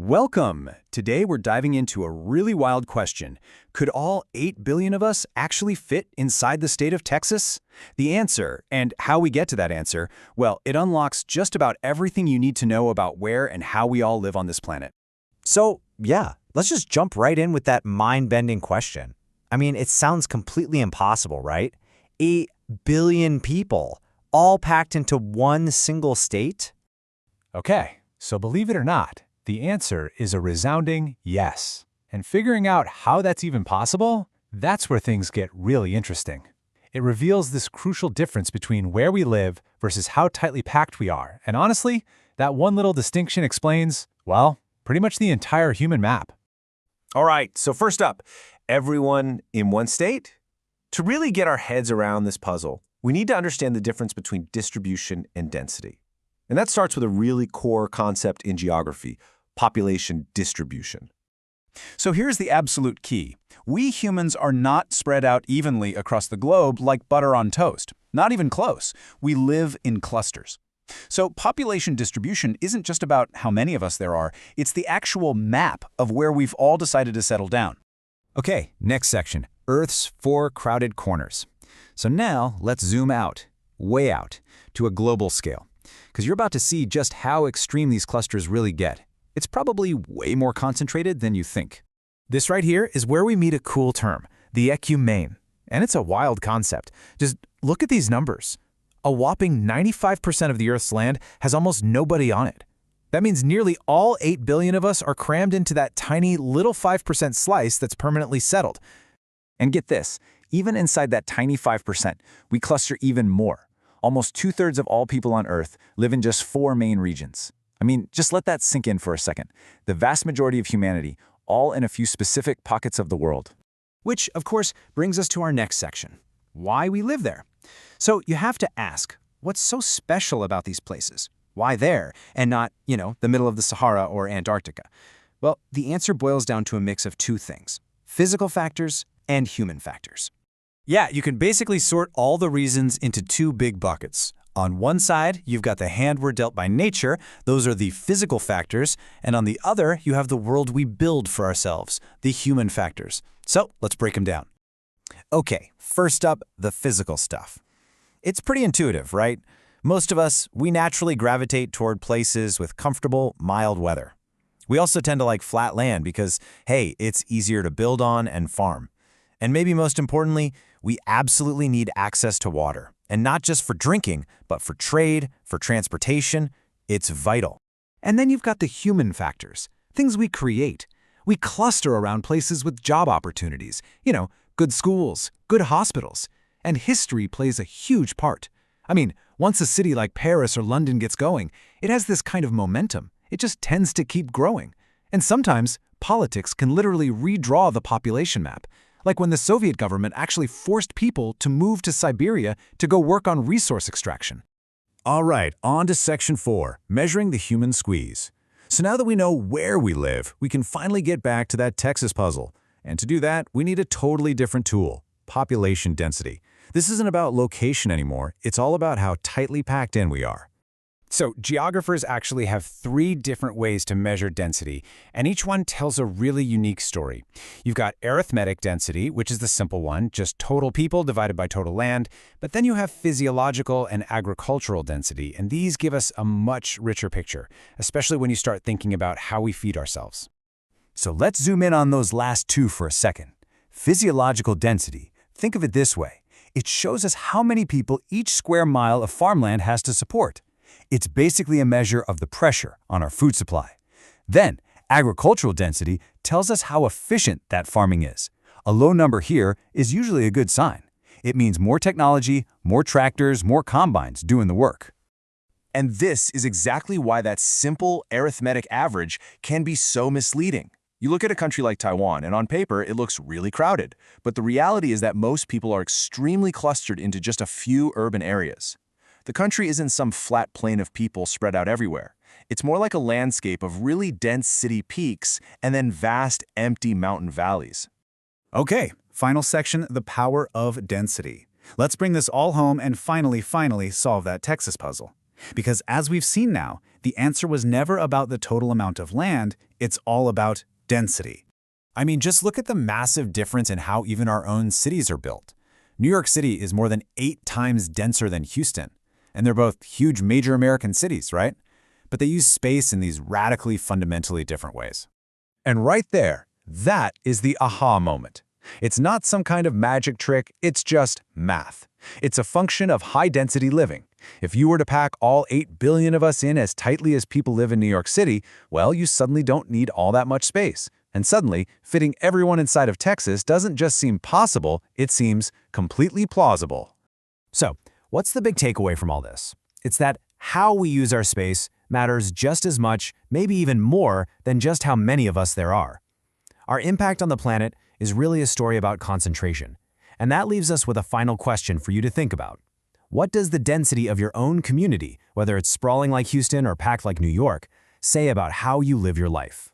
Welcome! Today we're diving into a really wild question. Could all 8 billion of us actually fit inside the state of Texas? The answer, and how we get to that answer, well, it unlocks just about everything you need to know about where and how we all live on this planet. So, yeah, let's just jump right in with that mind-bending question. I mean, it sounds completely impossible, right? 8 billion people, all packed into one single state? Okay, so believe it or not, the answer is a resounding yes. And figuring out how that's even possible, that's where things get really interesting. It reveals this crucial difference between where we live versus how tightly packed we are. And honestly, that one little distinction explains, well, pretty much the entire human map. All right, so first up, everyone in one state? To really get our heads around this puzzle, we need to understand the difference between distribution and density. And that starts with a really core concept in geography, population distribution. So here's the absolute key. We humans are not spread out evenly across the globe like butter on toast. Not even close. We live in clusters. So population distribution isn't just about how many of us there are, it's the actual map of where we've all decided to settle down. Okay, next section, Earth's 4 crowded corners. So now let's zoom out, way out, to a global scale. Because you're about to see just how extreme these clusters really get. It's probably way more concentrated than you think. This right here is where we meet a cool term, the ecumene. And it's a wild concept. Just look at these numbers. A whopping 95% of the Earth's land has almost nobody on it. That means nearly all 8 billion of us are crammed into that tiny little 5% slice that's permanently settled. And get this, even inside that tiny 5%, we cluster even more. Almost 2/3 of all people on Earth live in just 4 main regions. I mean, just let that sink in for a second. The vast majority of humanity, all in a few specific pockets of the world. Which, of course, brings us to our next section, why we live there. So you have to ask, what's so special about these places? Why there, and not, the middle of the Sahara or Antarctica? Well, the answer boils down to a mix of 2 things, physical factors and human factors. Yeah, you can basically sort all the reasons into 2 big buckets. On one side, you've got the hand we're dealt by nature, those are the physical factors, and on the other, you have the world we build for ourselves, the human factors. So, let's break them down. Okay, first up, the physical stuff. It's pretty intuitive, right? Most of us, we naturally gravitate toward places with comfortable, mild weather. We also tend to like flat land because, hey, it's easier to build on and farm. And maybe most importantly, we absolutely need access to water. And not just for drinking, but for trade, for transportation. It's vital. And then you've got the human factors, things we create. We cluster around places with job opportunities, good schools, good hospitals. And history plays a huge part. I mean, once a city like Paris or London gets going, it has this kind of momentum. It just tends to keep growing. And sometimes, politics can literally redraw the population map. Like when the Soviet government actually forced people to move to Siberia to go work on resource extraction. All right, on to section 4, measuring the human squeeze. So now that we know where we live, we can finally get back to that Texas puzzle. And to do that, we need a totally different tool, population density. This isn't about location anymore, it's all about how tightly packed in we are. So geographers actually have 3 different ways to measure density, and each one tells a really unique story. You've got arithmetic density, which is the simple one, just total people divided by total land, but then you have physiological and agricultural density, and these give us a much richer picture, especially when you start thinking about how we feed ourselves. So let's zoom in on those last 2 for a second. Physiological density. Think of it this way. It shows us how many people each square mile of farmland has to support. It's basically a measure of the pressure on our food supply. Then, agricultural density tells us how efficient that farming is. A low number here is usually a good sign. It means more technology, more tractors, more combines doing the work. And this is exactly why that simple arithmetic average can be so misleading. You look at a country like Taiwan, and on paper, it looks really crowded. But the reality is that most people are extremely clustered into just a few urban areas. The country isn't some flat plain of people spread out everywhere. It's more like a landscape of really dense city peaks and then vast, empty mountain valleys. Okay, final section, the power of density. Let's bring this all home and finally solve that Texas puzzle. Because as we've seen now, the answer was never about the total amount of land, it's all about density. I mean, just look at the massive difference in how even our own cities are built. New York City is more than 8 times denser than Houston, and they're both huge major American cities, right? But they use space in these radically, fundamentally different ways. And right there, that is the aha moment. It's not some kind of magic trick, it's just math. It's a function of high-density living. If you were to pack all 8 billion of us in as tightly as people live in New York City, well, you suddenly don't need all that much space. And suddenly, fitting everyone inside of Texas doesn't just seem possible, it seems completely plausible. So, what's the big takeaway from all this? It's that how we use our space matters just as much, maybe even more, than just how many of us there are. Our impact on the planet is really a story about concentration. And that leaves us with a final question for you to think about. What does the density of your own community, whether it's sprawling like Houston or packed like New York, say about how you live your life?